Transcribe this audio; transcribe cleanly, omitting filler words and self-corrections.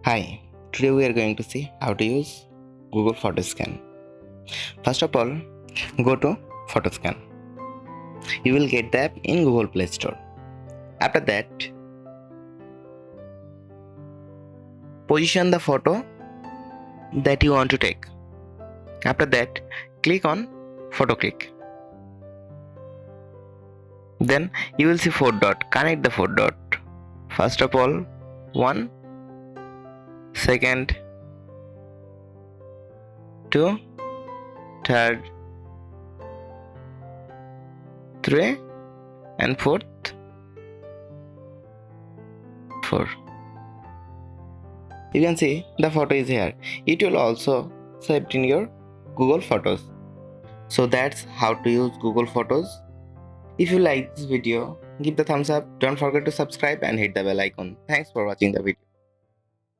Hi, today we are going to see how to use Google PhotoScan. First of all, go to PhotoScan. You will get the app in Google Play Store. After that, position the photo that you want to take. After that, click on Photo Click. Then you will see 4 dot. Connect the 4 dot. First of all, 1, second, 2, third, 3, and fourth, 4. You can see the photo is here. It will also saved in your Google Photos. So that's how to use Google Photos. If you like this video, give the thumbs up. Don't forget to subscribe and hit the bell icon. Thanks for watching the video.